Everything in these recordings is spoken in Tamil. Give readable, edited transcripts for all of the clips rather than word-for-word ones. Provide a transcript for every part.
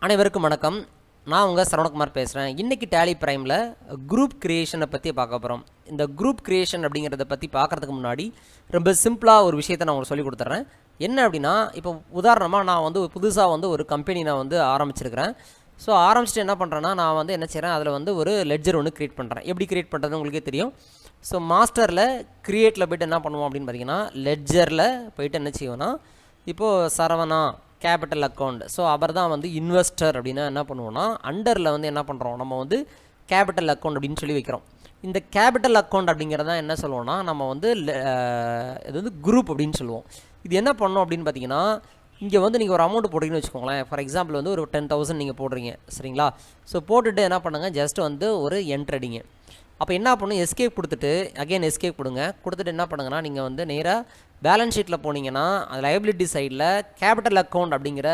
அனைவருக்கும் வணக்கம். நான் உங்கள் சரவணகுமார் பேசுகிறேன். இன்றைக்கி டேலி ப்ரைமில் குரூப் க்ரியேஷனை பற்றி பார்க்க போகிறோம். இந்த குரூப் க்ரியேஷன் அப்படிங்கிறத பற்றி பார்க்குறதுக்கு முன்னாடி ரொம்ப சிம்பிளாக ஒரு விஷயத்தை நான் உங்களுக்கு சொல்லி கொடுத்துட்றேன். என்ன அப்படின்னா, இப்போ உதாரணமாக நான் வந்து புதுசாக ஒரு கம்பெனி நான் ஆரம்பிச்சிருக்கிறேன். ஸோ ஆரம்பிச்சுட்டு என்ன பண்ணுறேன்னா, நான் என்ன செய்கிறேன், அதில் ஒரு லெட்ஜர் ஒன்று க்ரியேட் பண்ணுறேன். எப்படி க்ரியேட் பண்ணுறதுன்னு உங்களுக்கே தெரியும். ஸோ மாஸ்டரில் க்ரியேட்டில் போய்ட்டு என்ன பண்ணுவோம் அப்படின்னு பார்த்தீங்கன்னா, லெட்ஜரில் போய்ட்டு என்ன செய்வோன்னா, இப்போது சரவணா கேபிட்டல் அக்கௌண்ட். ஸோ அவர் தான் இன்வெஸ்டர் அப்படின்னா என்ன பண்ணுவோன்னா, அண்டரில் என்ன பண்ணுறோம், நம்ம கேபிட்டல் அக்கௌண்ட் அப்படின்னு சொல்லி வைக்கிறோம். இந்த கேபிட்டல் அக்கௌண்ட் அப்படிங்கிறதான் என்ன சொல்லுவோம்னா, நம்ம இது குரூப் அப்படின்னு சொல்லுவோம். இது என்ன பண்ணோம் அப்படின்னு பார்த்தீங்கன்னா, இங்கே நீங்கள் ஒரு அமௌண்ட் போடுறீங்கன்னு வச்சுக்கோங்களேன். ஃபார் எக்ஸாம்பிள் ஒரு 10,000 நீங்கள் போடுறீங்க, சரிங்களா? ஸோ போட்டுட்டு என்ன பண்ணுங்கள், ஜஸ்ட் ஒரு என்ட்ரு அடிங்க. அப்போ என்ன பண்ணும், எஸ்கேப் கொடுத்துட்டு அகைன் எஸ்கேப் கொடுத்துட்டு என்ன பண்ணுங்கன்னா, நீங்கள் நேராக பேலன்ஸ் ஷீட்டில் போனீங்கன்னா, அது லைபிலிட்டி சைடில் கேபிட்டல் அக்கௌண்ட் அப்படிங்கிற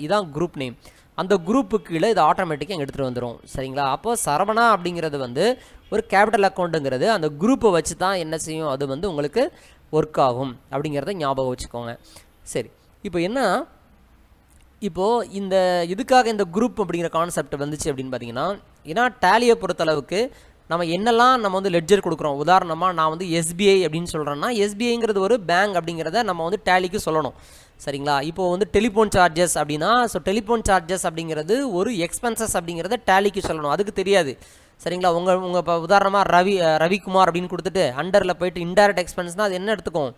இதான் குரூப் நேம். அந்த குரூப்புக்கு கீழே இது ஆட்டோமேட்டிக்காக எடுத்துகிட்டு வந்துடும், சரிங்களா? அப்போது சரவணா அப்படிங்கிறது ஒரு கேபிட்டல் அக்கௌண்ட்டுங்கிறது அந்த குரூப்பை வச்சு தான் என்ன செய்யும், அது உங்களுக்கு ஒர்க் ஆகும் அப்படிங்கிறத ஞாபகம் வச்சுக்கோங்க. சரி, இப்போ என்ன, இப்போது இதுக்காக இந்த குரூப் அப்படிங்கிற கான்செப்ட் வந்துச்சு அப்படின்னு பார்த்தீங்கன்னா, ஏன்னா டேலியை பொறுத்தளவுக்கு நம்ம என்னெல்லாம் லெட்ஜர் கொடுக்குறோம். உதாரணமாக நான் எஸ்பிஐ அப்படின்னு சொல்கிறேன்னா, எஸ்பிஐங்கிறது ஒரு பேங்க் அப்படிங்கிறத நம்ம டேலிக்கு சொல்லணும், சரிங்களா? இப்போது டெலிஃபோன் சார்ஜஸ் அப்படின்னா, ஸோ டெலிஃபோன் சார்ஜஸ் அப்படிங்கிறது ஒரு எக்ஸ்பென்சஸ் அப்படிங்கிறத டேலிக்கு சொல்லணும். அதுக்கு தெரியாது, சரிங்களா? உங்கள் இப்போ உதாரணமாக ரவிக்குமார் அப்படின்னு கொடுத்துட்டு அண்டரில் போய்ட்டு இன்டைரக்ட் எக்ஸ்பென்ஸ்னால் அது என்ன எடுத்துக்கும்,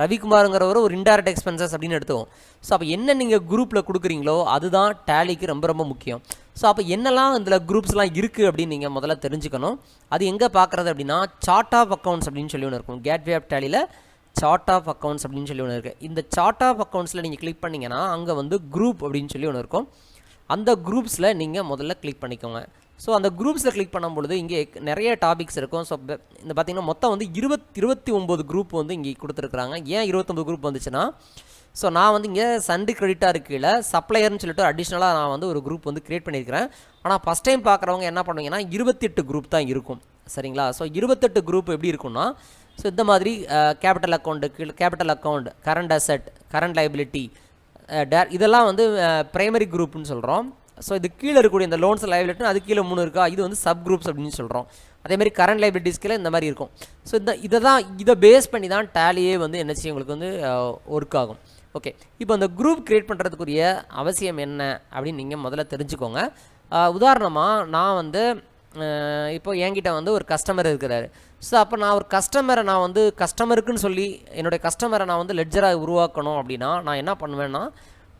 ரவிக்குமாருங்கிறவர் ஒரு இன்டைரக்ட் எக்ஸ்பென்சஸ் அப்படின்னு எடுத்துக்கும். ஸோ அப்போ என்ன நீங்கள் குரூப்பில் கொடுக்குறீங்களோ அதுதான் டேலிக்கு ரொம்ப ரொம்ப முக்கியம். ஸோ அப்போ என்னெல்லாம் இதில் குரூப்ஸ்லாம் இருக்குது அப்படின்னு நீங்கள் முதல்ல தெரிஞ்சுக்கணும். அது எங்கே பார்க்குறது அப்படின்னா, சார்ட் ஆஃப் அக்கௌண்ட்ஸ் அப்படின்னு சொல்லி ஒன்று இருக்கும். கேட்வே ஆஃப் டேலியில் சார்ட் ஆஃப் அக்கௌண்ட்ஸ் அப்படின்னு சொல்லி ஒன்று இருக்குது. இந்த சார்ட் ஆஃப் அக்கௌண்ட்ஸில் நீங்கள் கிளிக் பண்ணிங்கன்னா அங்கே குரூப் அப்படின்னு சொல்லி ஒன்று இருக்கும். அந்த குரூப்ஸில் நீங்கள் முதல்ல கிளிக் பண்ணிக்கோங்க. ஸோ அந்த குரூப்ஸில் கிளிக் பண்ணும்பொழுது இங்கே நிறைய டாபிக்ஸ் இருக்கும். ஸோ இந்த பார்த்திங்கன்னா மொத்தம் 29 குரூப் இங்கே கொடுத்துருக்குறாங்க. ஏன் 29 குரூப் வந்துச்சுன்னா, ஸோ நான் இங்கே சண்டே கிரெடிட்டாக கீழே சப்ளையர்னு சொல்லிட்டு அடிஷ்னலாக நான் ஒரு குரூப் கிரியேட் பண்ணியிருக்கிறேன். ஆனால் ஃபஸ்ட் டைம் பார்க்குறவங்க என்ன பண்ணுவீங்கன்னா, 28 குரூப் தான் இருக்கும், சரிங்களா? ஸோ 28 குரூப் எப்படி இருக்குன்னா, ஸோ இந்த மாதிரி கேபிட்டல் அக்கௌண்ட்டு கீழே capital account, current asset, current liability, இதெல்லாம் பிரைமரி குரூப்னு சொல்கிறோம். ஸோ இது கீழே இருக்கக்கூடிய இந்த லோன்ஸ் லைபிலிட்டி அது கீழே 3 இருக்கா, இது சப் குரூப்ஸ் அப்படின்னு சொல்கிறோம். அதேமாதிரி கரண்ட் லைபிலிட்டிஸ் கீழே இந்த மாதிரி இருக்கும். ஸோ இதை பேஸ் பண்ணி தான் டேலியே என்ன செய்யும், உங்களுக்கு ஒர்க் ஆகும். ஓகே, இப்போ அந்த குரூப் க்ரியேட் பண்ணுறதுக்குரிய அவசியம் என்ன அப்படின்னு நீங்கள் முதல்ல தெரிஞ்சுக்கோங்க. உதாரணமாக நான் இப்போ என்கிட்ட ஒரு கஸ்டமர் இருக்கிறாரு. ஸோ அப்போ நான் ஒரு கஸ்டமரை கஸ்டமருக்குன்னு சொல்லி என்னுடைய கஸ்டமரை நான் லெட்ஜராக உருவாக்கணும் அப்படின்னா நான் என்ன பண்ணுவேன்னா,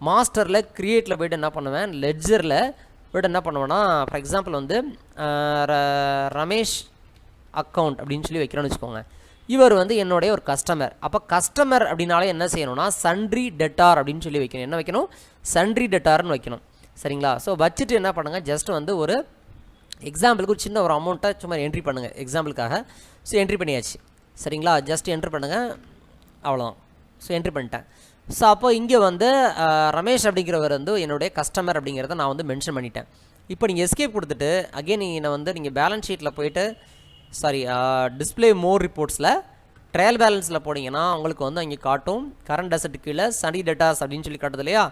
மாஸ்டரில் க்ரியேட்டில் போய்ட்டு என்ன பண்ணுவேன், லெட்ஜரில் போய்ட்டு என்ன பண்ணுவேன்னா, ஃபார் எக்ஸாம்பிள் ரமேஷ் அக்கௌண்ட் அப்படின்னு சொல்லி வைக்கிறோன்னு வச்சுக்கோங்க. இவர் என்னுடைய ஒரு கஸ்டமர். அப்போ கஸ்டமர் அப்படின்னாலே என்ன செய்யணும்னா, சன்ட்ரி டெட்டார் அப்படின்னு சொல்லி வைக்கணும். என்ன வைக்கணும், சன்ட்ரி டெட்டார்னு வைக்கணும், சரிங்களா? ஸோ வச்சுட்டு என்ன பண்ணுங்கள், ஜஸ்ட் ஒரு எக்ஸாம்பிளுக்கு ஒரு சின்ன ஒரு அமௌண்ட்டை சும்மா என்ட்ரி பண்ணுங்கள் எக்ஸாம்பிளுக்காக. ஸோ என்ட்ரி பண்ணியாச்சு, சரிங்களா? ஜஸ்ட் என்ட்ரி பண்ணுங்கள், அவ்வளோதான். ஸோ என்ட்ரி பண்ணிட்டேன். ஸோ அப்போ இங்கே ரமேஷ் அப்படிங்கிறவர் என்னுடைய கஸ்டமர் அப்படிங்கிறத நான் மென்ஷன் பண்ணிட்டேன். இப்போ நீங்கள் எஸ்கேப் கொடுத்துட்டு அகெயின் நீங்கள் பேலன்ஸ் ஷீட்டில் போய்ட்டு டிஸ்பிளே மோர் ரிப்போர்ட்ஸில் ட்ரையல் பேலன்ஸில் போனீங்கன்னா உங்களுக்கு அங்கே காட்டும் கரண்ட் அசெட் கீழே சண்டே டேட்டாஸ் அப்படின்னு சொல்லி காட்டுது இல்லையா?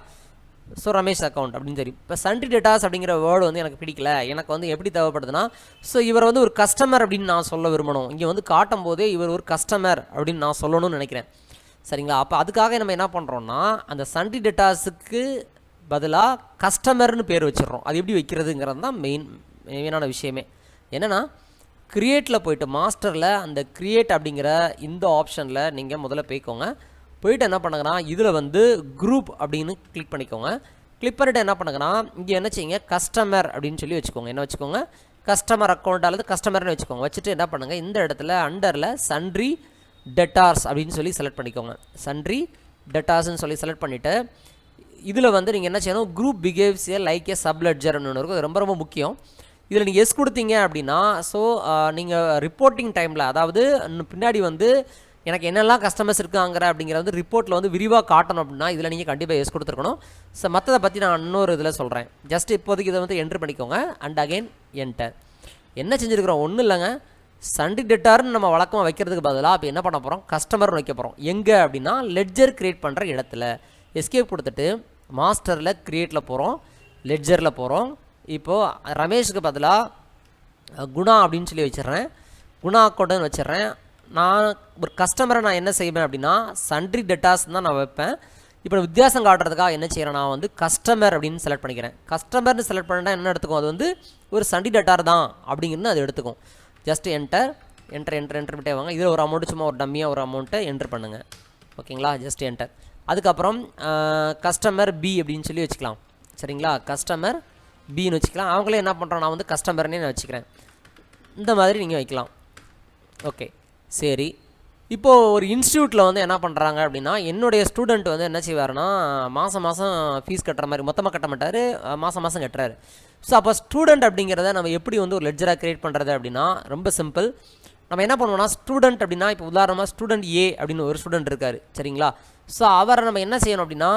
ஸோ ரமேஷ் அக்கௌண்ட் அப்படின்னு தெரியும். இப்போ சண்டே டேட்டாஸ் அப்படிங்கிற வேர்டு எனக்கு பிடிக்கல. எனக்கு எப்படி தேவைப்படுதுன்னா, ஸோ இவர் ஒரு கஸ்டமர் அப்படின்னு நான் சொல்ல விரும்பணும். இங்கே காட்டும் போதே இவர் ஒரு கஸ்டமர் அப்படின்னு நான் சொல்லணும்னு நினைக்கிறேன், சரிங்களா? அப்போ அதுக்காக நம்ம என்ன பண்ணுறோன்னா, அந்த சண்டே டேட்டாஸுக்கு பதிலாக கஸ்டமர்னு பேர் வச்சிடறோம். அது எப்படி வைக்கிறதுங்கிறது தான் மெயினான விஷயமே. என்னென்னா, க்ரியேட்டில் போய்ட்டு மாஸ்டரில் அந்த க்ரியேட் அப்படிங்கிற இந்த ஆப்ஷனில் நீங்கள் முதல்ல போய்க்கோங்க. போய்ட்டு என்ன பண்ணுங்கன்னா, இதில் குரூப் அப்படின்னு கிளிக் பண்ணிக்கோங்க. கிளிக் பண்ணிவிட்டு என்ன பண்ணுங்கன்னா, இங்கே என்ன செய்யுங்க, கஸ்டமர் அப்படின்னு சொல்லி வச்சுக்கோங்க. என்ன வச்சுக்கோங்க, கஸ்டமர் அக்கௌண்ட் அல்லது கஸ்டமர்னு வச்சுக்கோங்க. வச்சுட்டு என்ன பண்ணுங்கள், இந்த இடத்துல அண்டரில் சன்ட்ரி டெட்டார்ஸ் அப்படின்னு சொல்லி செலக்ட் பண்ணிக்கோங்க. சன்ட்ரி டெட்டார்ஸ்ன்னு சொல்லி செலக்ட் பண்ணிவிட்டு இதில் நீங்கள் என்ன செய்யணும், குரூப் பிஹேவ்ஸ் லைக் ஏ சப்லெட்ஜர்னு ஒன்று இருக்கும். அது ரொம்ப ரொம்ப முக்கியம். இதில் நீங்கள் எஸ் கொடுத்தீங்க அப்படின்னா, ஸோ நீங்கள் ரிப்போர்ட்டிங் டைமில், அதாவது பின்னாடி எனக்கு என்னெல்லாம் கஸ்டமர்ஸ் இருக்காங்கிற அப்படிங்கிற ரிப்போர்ட்டில் விரிவாக காட்டணும் அப்படின்னா இதில் நீங்கள் கண்டிப்பாக எஸ் கொடுத்துருக்கணும். ஸோ மற்றதை பற்றி நான் இன்னொரு இதில் சொல்கிறேன். ஜஸ்ட் இப்போதைக்கு இதை என்ட்ரு பண்ணிக்கோங்க. And again enter. என்ன செஞ்சுருக்கிறோம், ஒன்றும் இல்லைங்க, சண்டே டெட்டார்னு நம்ம வழக்கமாக வைக்கிறதுக்கு பதிலாக இப்போ என்ன பண்ண போகிறோம், கஸ்டமர்னு வைக்க போகிறோம். எங்கே அப்படின்னா, லெட்ஜர் க்ரியேட் பண்ணுற இடத்துல எஸ்கேப் கொடுத்துட்டு மாஸ்டரில் க்ரியேட்டில் போகிறோம். லெட்ஜரில் போகிறோம். இப்போது ரமேஷுக்கு பதிலாக குணா அப்படின்னு சொல்லி வச்சிடுறேன். குணா அக்கௌண்ட்டுன்னு வச்சிடுறேன். நான் ஒரு கஸ்டமரை நான் என்ன செய்வேன் அப்படின்னா சண்ட்ரி டெட்டாஸ் தான் நான் வைப்பேன். இப்போ வித்தியாசம் காட்டுறதுக்காக என்ன செய்கிறேன், நான் வந்து கஸ்டமர் அப்படின்னு செலக்ட் பண்ணிக்கிறேன். கஸ்டமர்னு செலக்ட் பண்ணிட்டா என்ன எடுத்துக்கும், அது வந்து ஒரு சண்ட்ரி டெட்டார் தான் அப்படிங்கிறது அது எடுத்துக்கும். ஜஸ்ட் என்டர் பண்ணிட்டே வாங்க. இதில் ஒரு அமௌண்ட்டு சும்மா ஒரு டம்மியாக ஒரு அமௌண்ட்டை என்ட்ரு பண்ணுங்கள். ஓகேங்களா, ஜஸ்ட் என்டர். அதுக்கப்புறம் கஸ்டமர் பி அப்படின்னு சொல்லி வச்சுக்கலாம். சரிங்களா, கஸ்டமர் பின்னு வச்சுக்கலாம். அவங்களே என்ன பண்ணுறோம், நான் வந்து கஸ்டமர்னே நான் வச்சுக்கிறேன். இந்த மாதிரி நீங்கள் வைக்கலாம். ஓகே, சரி. இப்போது ஒரு இன்ஸ்டியூட்டில் வந்து என்ன பண்ணுறாங்க அப்படின்னா, என்னுடைய ஸ்டூடெண்ட் வந்து என்ன செய்வார்னா மாதம் ஃபீஸ் கட்டுற மாதிரி மொத்தமாக கட்ட மாட்டார், மாதம் கட்டுறாரு. ஸோ அப்போ ஸ்டூடெண்ட் அப்படிங்கிறத நம்ம எப்படி வந்து ஒரு லெட்ஜராக க்ரியேட் பண்ணுறது அப்படின்னா ரொம்ப சிம்பிள். நம்ம என்ன பண்ணுவோம்னா ஸ்டூடெண்ட் அப்படின்னா இப்போ உதாரணமாக ஸ்டூடெண்ட் ஏ அப்படின்னு ஒரு ஸ்டூடெண்ட் இருக்கார். சரிங்களா, ஸோ அவரை நம்ம என்ன செய்யணும் அப்படின்னா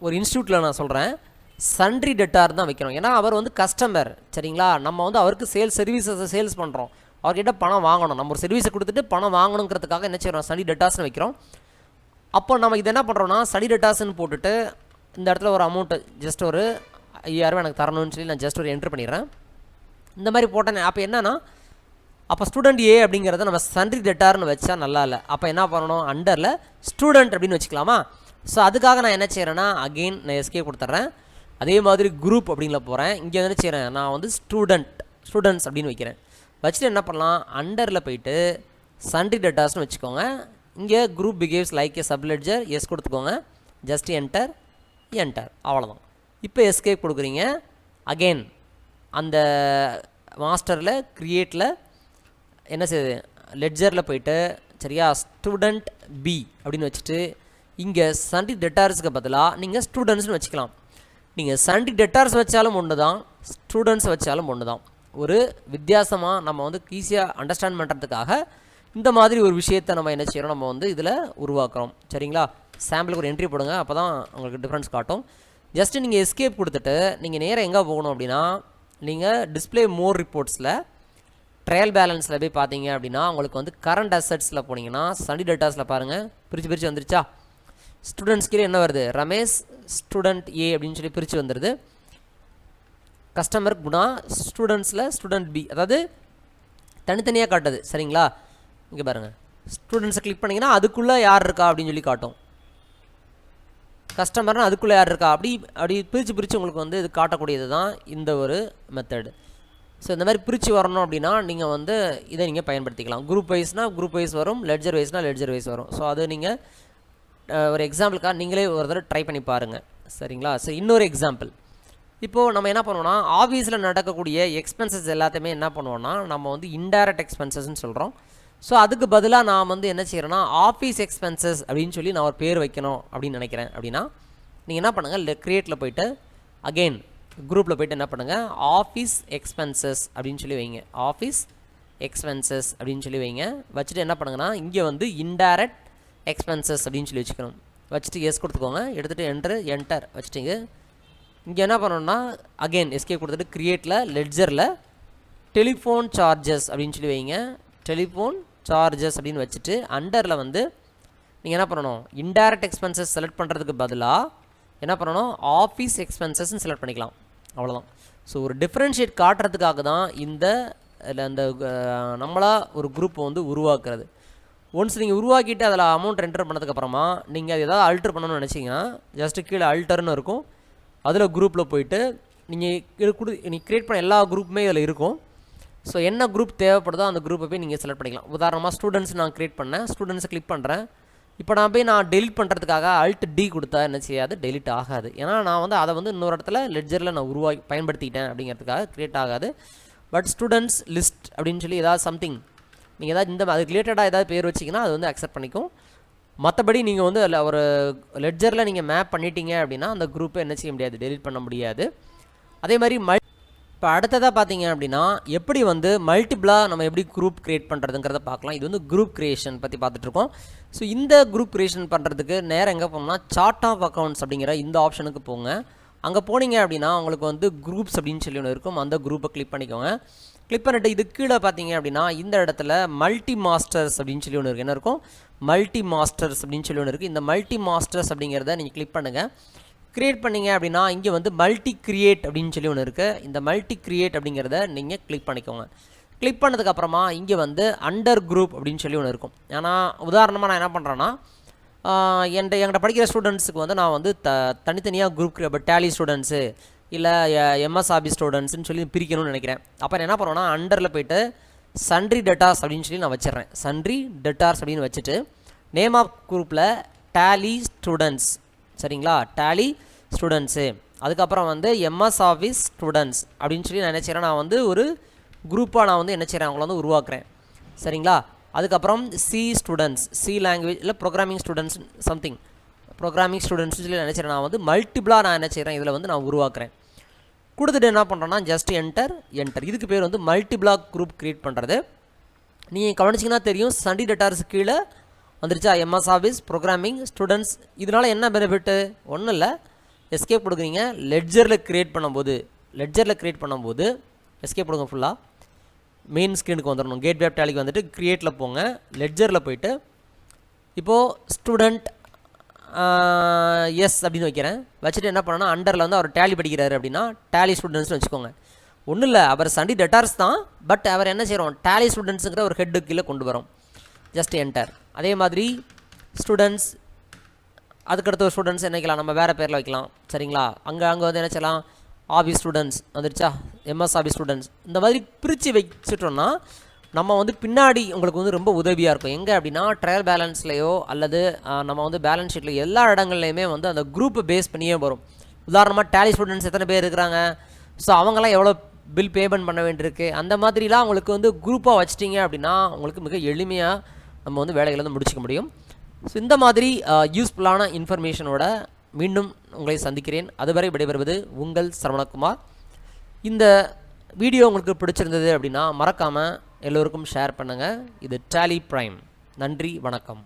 ஒரு இன்ஸ்டியூட்டில் நான் சொல்கிறேன் சண்ட்ரி டெட்டார் தான் வைக்கணும். ஏன்னா அவர் வந்து கஸ்டமர். சரிங்களா, நம்ம வந்து அவருக்கு சர்வீசஸை சேல்ஸ் பண்ணுறோம், அவர்கிட்ட பணம் வாங்கணும். நம்ம ஒரு சர்வீஸை கொடுத்துட்டு பணம் வாங்கணுங்கிறதுக்காக என்ன செய்கிறோம், சண்ட்ரி டெட்டார்ஸ்னு வைக்கிறோம். அப்போ நம்ம இது என்ன பண்ணுறோன்னா சண்ட்ரி டெட்டார்ஸ்ன்னு போட்டுட்டு இந்த இடத்துல ஒரு அமௌண்ட்டு ஜஸ்ட் ஒரு 5000 எனக்கு தரணும்னு சொல்லி நான் ஜஸ்ட் ஒரு என்ட்ரு பண்ணிடுறேன். இந்த மாதிரி போட்டேன். அப்போ என்னன்னா அப்போ ஸ்டூடெண்ட் ஏ அப்படிங்கிறத நம்ம சண்ட்ரி டெட்டார்னு வச்சா நல்லா இல்லை. அப்போ என்ன பண்ணணும், அண்டரில் ஸ்டூடெண்ட் அப்படின்னு வச்சுக்கலாமா. ஸோ அதுக்காக நான் என்ன செய்கிறேன்னா அகெயின் நான் எஸ்கே கொடுத்துட்றேன். அதே மாதிரி குரூப் அப்படின்ல போகிறேன். இங்கே என்ன செய்கிறேன், நான் வந்து ஸ்டூடெண்ட்ஸ் அப்படின்னு வைக்கிறேன். வச்சுட்டு என்ன பண்ணலாம், அண்டரில் போயிட்டு சண்ட்ரி டெட்டார்ஸ்னு வச்சுக்கோங்க. இங்கே குரூப் பிஹேவ்ஸ் லைக் ஏ சப்லெட்ஜர் எஸ் கொடுத்துக்கோங்க. ஜஸ்ட் என்டர் அவ்வளோதான். இப்போ எஸ்கேப் கொடுக்குறீங்க. அகெயின் அந்த மாஸ்டரில் க்ரியேட்டில் என்ன செய்யுது, லெட்ஜரில் போயிட்டு சரியா ஸ்டூடெண்ட் பி அப்படின்னு வச்சுட்டு இங்கே சண்ட்ரி டெட்டார்ஸுக்கு பதிலாக நீங்கள் ஸ்டூடெண்ட்ஸ்னு வச்சுக்கலாம். நீங்கள் சண்ட்ரி டெட்டார்ஸ் வச்சாலும் ஒன்று தான், ஸ்டூடெண்ட்ஸ் வச்சாலும் ஒன்று தான். ஒரு வித்தியாசமாக நம்ம வந்து ஈஸியாக அண்டர்ஸ்டாண்ட் பண்ணுறதுக்காக இந்த மாதிரி ஒரு விஷயத்தை நம்ம என்ன செய்கிறோம், நம்ம வந்து இதில் உருவாக்குறோம். சரிங்களா, சாம்பிளுக்கு ஒரு என்ட்ரி போடுங்க, அப்போ தான் உங்களுக்கு டிஃப்ரென்ஸ் காட்டும். ஜஸ்ட்டு நீங்கள் எஸ்கேப் கொடுத்துட்டு நீங்கள் நேராக எங்கே போகணும் அப்படின்னா நீங்கள் டிஸ்பிளே மோர் ரிப்போர்ட்ஸில் ட்ரையல் பேலன்ஸில் போய் பார்த்தீங்க அப்படின்னா உங்களுக்கு வந்து கரண்ட் அசட்ஸில் போனீங்கன்னா சண்ட்ரி டெட்டார்ஸில் பாருங்கள் பிரித்து வந்துருச்சா. ஸ்டூடெண்ட்ஸ் கீழே என்ன வருது, ரமேஷ் ஸ்டூடெண்ட் ஏ அப்படின்னு சொல்லி பிரித்து வந்துடுது. கஸ்டமர் குணா, ஸ்டூடெண்ட்ஸில் ஸ்டூடெண்ட் பி, அதாவது தனித்தனியாக காட்டுது. சரிங்களா, இங்கே பாருங்கள் ஸ்டூடெண்ட்ஸை கிளிக் பண்ணிங்கன்னா அதுக்குள்ளே யார் இருக்கா அப்படின்னு சொல்லி காட்டும். கஸ்டமர்னால் அதுக்குள்ளே யார் இருக்கா அப்படி பிரித்து உங்களுக்கு வந்து இது காட்டக்கூடியது தான் இந்த ஒரு மெத்தடு. ஸோ இந்த மாதிரி பிரித்து வரணும் அப்படின்னா நீங்கள் வந்து இதை நீங்கள் பயன்படுத்திக்கலாம். குரூப் வைஸ்னால் குரூப் வைஸ் வரும், லெட்ஜர் வைஸ்னால் லெட்ஜர் வைஸ் வரும். ஸோ அது நீங்கள் ஒரு எக்ஸாம்பிளுக்காக நீங்களே ஒரு தடவை ட்ரை பண்ணி பாருங்கள். சரிங்களா, ஸோ இன்னொரு எக்ஸாம்பிள். இப்போது நம்ம என்ன பண்ணுவோம்னா ஆஃபீஸில் நடக்கக்கூடிய எக்ஸ்பென்சஸ் எல்லாத்தையுமே என்ன பண்ணுவோம்னா நம்ம வந்து இன்டைரக்ட் எக்ஸ்பென்சஸ்ன்னு சொல்கிறோம். ஸோ அதுக்கு பதிலாக நான் வந்து என்ன செய்கிறேன்னா ஆஃபீஸ் எக்ஸ்பென்சஸ் அப்படின்னு சொல்லி நான் ஒரு பேர் வைக்கணும் அப்படின்னு நினைக்கிறேன். அப்படின்னா நீங்கள் என்ன பண்ணுங்கள், க்ரியேட்டில் போய்ட்டு அகெயின் குரூப்பில் போய்ட்டு என்ன பண்ணுங்கள், ஆஃபீஸ் எக்ஸ்பென்சஸ் அப்படின்னு சொல்லி வைங்க. ஆஃபீஸ் எக்ஸ்பென்சஸ் அப்படின்னு சொல்லி வைங்க. வச்சுட்டு என்ன பண்ணுங்கன்னா இங்கே வந்து இன்டைரக்ட் எக்ஸ்பென்சஸ் அப்படின்னு சொல்லி வச்சுக்கணும். வச்சுட்டு எஸ் கொடுத்துக்கோங்க. எடுத்துகிட்டு என்டர் வச்சுட்டிங்க. இங்கே என்ன பண்ணணும்னா அகெயின் எஸ்கே கொடுத்துட்டு க்ரியேட்டில் லெட்ஜரில் டெலிஃபோன் சார்ஜஸ் அப்படின்னு சொல்லி வைங்க. டெலிஃபோன் சார்ஜஸ் அப்படின்னு வச்சுட்டு அண்டரில் வந்து நீங்கள் என்ன பண்ணணும், இன்டைரக்ட் எக்ஸ்பென்சஸ் செலக்ட் பண்ணுறதுக்கு பதிலாக என்ன பண்ணணும், ஆஃபீஸ் எக்ஸ்பென்சஸ்ன்னு செலக்ட் பண்ணிக்கலாம். அவ்வளோதான். ஸோ ஒரு டிஃப்ரென்ஷியேட் காட்டுறதுக்காக தான் இந்த நம்மளாக ஒரு குரூப்பை வந்து உருவாக்குறது. ஒன்ஸ் நீங்கள் உருவாக்கிட்டு அதில் அமௌண்ட் என்டர் பண்ணதுக்கப்புறமா நீங்கள் அது ஏதாவது அல்டர் பண்ணணும்னு நினச்சிங்கன்னா ஜஸ்ட்டு கீழே அல்டர்னு இருக்கும். அதில் குரூப்பில் போயிட்டு நீங்கள் க்ரியேட் பண்ண எல்லா குரூப்புமே இதில் இருக்கும். ஸோ என்ன குரூப் தேவைப்படுதோ அந்த குரூப்பை போய் நீங்கள் செலக்ட் பண்ணிக்கலாம். உதாரணமாக ஸ்டூடெண்ட்ஸ் நான் க்ரியேட் பண்ணேன், ஸ்டூடெண்ட்ஸை கிளிக் பண்ணுறேன். இப்போ நான் டெலிட் பண்ணுறதுக்காக Alt D கொடுத்தா என்ன செய்யாது, டெலிட் ஆகாது. ஏன்னா நான் வந்து அதை வந்து இன்னொரு இடத்துல லெட்ஜரில் நான் பயன்படுத்திக்கிட்டேன் அப்படிங்கிறதுக்காக க்ரியேட் ஆகாது. பட் ஸ்டூடெண்ட்ஸ் லிஸ்ட் அப்படின்னு சொல்லி ஏதாவது சம்திங் நீங்கள் ஏதாவது அதுக்கு ரிலேட்டடாக ஏதாவது பேர் வச்சிங்கன்னா அது வந்து அக்செப்ட் பண்ணிக்கும். மற்றபடி நீங்கள் வந்து அதில் ஒரு லெட்ஜரில் நீங்கள் மேப் பண்ணிட்டீங்க அப்படின்னா அந்த குரூப்பை என்ன செய்ய முடியாது, டெலிட் பண்ண முடியாது. அதே மாதிரி இப்போ அடுத்ததாக பார்த்தீங்க அப்படின்னா எப்படி வந்து மல்டிபிளாக நம்ம எப்படி குரூப் க்ரியேட் பண்ணுறதுங்கிறத பார்க்கலாம். இது வந்து குரூப் க்ரியேஷன் பற்றி பார்த்துட்ருக்கோம். ஸோ இந்த குரூப் க்ரியேஷன் பண்ணுறதுக்கு நேரம் எங்கே போகணும்னா சார்ட் ஆஃப் அக்கௌண்ட்ஸ் அப்படிங்கிற இந்த ஆப்ஷனுக்கு போங்க. அங்கே போனீங்க அப்படின்னா உங்களுக்கு வந்து குரூப்ஸ் அப்படின்னு சொல்லி ஒன்று இருக்கும். அந்த குரூப்பை கிளிக் பண்ணிக்கோங்க. கிளிக் பண்ணிவிட்டு இது கீழே பார்த்தீங்க அப்படின்னா இந்த இடத்துல மல்டி மாஸ்டர்ஸ் அப்படின்னு சொல்லி ஒன்று இருக்குது. என்ன இருக்கும், மல்டி மாஸ்டர்ஸ் அப்படின்னு சொல்லி ஒன்று இருக்குது. இந்த மல்டி மாஸ்டர்ஸ் அப்படிங்கிறத நீங்கள் கிளிக் பண்ணுங்கள். க்ரியேட் பண்ணிங்க அப்படின்னா இங்கே வந்து மல்டி கிரியேட் அப்படின்னு சொல்லி ஒன்று இருக்குது. இந்த மல்டி கிரியேட் அப்படிங்கிறத நீங்கள் கிளிக் பண்ணிக்கோங்க. கிளிக் பண்ணதுக்கப்புறமா இங்கே வந்து அண்டர் குரூப் அப்படின்னு சொல்லி ஒன்று இருக்கும். ஏன்னா உதாரணமாக நான் என்ன பண்ணுறேன்னா என்கிட்ட படிக்கிற ஸ்டூடெண்ட்ஸுக்கு வந்து நான் வந்து தனித்தனியாக குரூப் இப்போ டேலி ஸ்டூடெண்ட்ஸு இல்லை எம்எஸ் ஆஃபீஸ் ஸ்டூடெண்ட்ஸ்னு சொல்லி பிரிக்கணும்னு நினைக்கிறேன். அப்போ நான் என்ன பண்ணுவேன்னா அண்டரில் போய்ட்டு சன்ட்ரி டேட்டாஸ் அப்படின்னு சொல்லி நான் வச்சிடுறேன். சன்ட்ரி டேட்டாஸ் அப்படின்னு வச்சுட்டு நேம் ஆஃப் குரூப்பில் டேலி ஸ்டூடெண்ட்ஸ், சரிங்களா, டேலி ஸ்டூடெண்ட்ஸு, அதுக்கப்புறம் வந்து எம்எஸ் ஆஃபீஸ் ஸ்டூடெண்ட்ஸ் அப்படின்னு சொல்லி நான் என்ன செய்கிறேன், நான் வந்து ஒரு குரூப்பாக நான் வந்து என்ன செய்கிறேன் அவங்கள வந்து உருவாக்குறேன். சரிங்களா. அதுக்கப்புறம் சி ஸ்டூடெண்ட்ஸ், சி லாங்குவேஜ் இல்லை programming students something programming students சொல்லி நான் என்ன செய்கிறேன், நான் வந்து மல்டிபிளாக நான் என்ன செய்கிறேன் இதில் வந்து நான் உருவாக்குறேன். கொடுத்துட்டு என்ன பண்ணுறேன்னா ஜஸ்ட் என்டர். இதுக்கு பேர் வந்து மல்டிபிளாக் குரூப் க்ரியேட் பண்ணுறது. நீங்கள் கவனிச்சிங்கன்னா தெரியும் சன்ட்ரி டேட்டாஸ் கீழே வந்துருச்சா எம்எஸ் ஆஃபீஸ் ப்ரோக்ராமிங் ஸ்டூடெண்ட்ஸ். இதனால் என்ன பெனிஃபிட்டு? ஒன்றும் இல்லை, எஸ்கேப் கொடுக்குறீங்க. லெட்ஜரில் க்ரியேட் பண்ணும்போது எஸ்கேப் கொடுங்க. ஃபுல்லாக மெயின் ஸ்க்ரீனுக்கு வந்துடணும். கேட்வே ஆஃப் டேலிக்கு வந்துட்டு க்ரியேட்டில் போங்க. லெட்ஜரில் போயிட்டு இப்போது ஸ்டூடெண்ட் எஸ் அப்படின்னு வைக்கிறேன். வச்சுட்டு என்ன பண்ணேன்னா அண்டரில் வந்து அவர் டேலி படிக்கிறாரு அப்படின்னா டேலி ஸ்டூடெண்ட்ஸ்னு வச்சுக்கோங்க. ஒன்றும் இல்லை, அவர் சன்ட்ரி டேட்டாஸ் தான், பட் அவர் என்ன செய்கிறோம் டேலி ஸ்டூடெண்ட்ஸுங்கிற ஒரு ஹெட்டு கீழே கொண்டு வரோம். Just enter. அதே மாதிரி ஸ்டூடெண்ட்ஸ், அதுக்கடுத்த ஒரு ஸ்டூடெண்ட்ஸ் என்ன வைக்கலாம், நம்ம வேறு பேரில் வைக்கலாம். சரிங்களா. அங்கே வந்து என்ன செய்யலாம், ஆஃபீஸ் ஸ்டூடெண்ட்ஸ் வந்துருச்சா, எம்எஸ் ஆஃபீஸ் ஸ்டூடெண்ட்ஸ். இந்த மாதிரி பிரித்து வச்சுட்டோன்னா நம்ம வந்து பின்னாடி உங்களுக்கு வந்து ரொம்ப உதவியாக இருக்கும். எங்கே அப்படின்னா ட்ரையல் பேலன்ஸ்லையோ அல்லது நம்ம வந்து பேலன்ஸ் ஷீட்டில் எல்லா இடங்கள்லையுமே வந்து அந்த குரூப்பை பேஸ் பண்ணியே வரும். உதாரணமாக டேலி ஸ்டூடெண்ட்ஸ் எத்தனை பேர் இருக்கிறாங்க, ஸோ அவங்களாம் எவ்வளோ பில் பேமெண்ட் பண்ண வேண்டியிருக்கு, அந்த மாதிரிலாம் உங்களுக்கு வந்து குரூப்பாக வச்சிட்டிங்க அப்படின்னா உங்களுக்கு மிக எளிமையாக நம்ம வந்து வேலைகளை வந்து முடிச்சிக்க முடியும். ஸோ இந்த மாதிரி யூஸ்ஃபுல்லான இன்ஃபர்மேஷனோட மீண்டும் உங்களை சந்திக்கிறேன். அதுவரை விடைபெறுவது உங்கள் சரவணகுமார். இந்த வீடியோ உங்களுக்கு பிடிச்சிருந்தது அப்படின்னா மறக்காமல் எல்லோருக்கும் ஷேர் பண்ணுங்கள். இது டேலி பிரைம். நன்றி, வணக்கம்.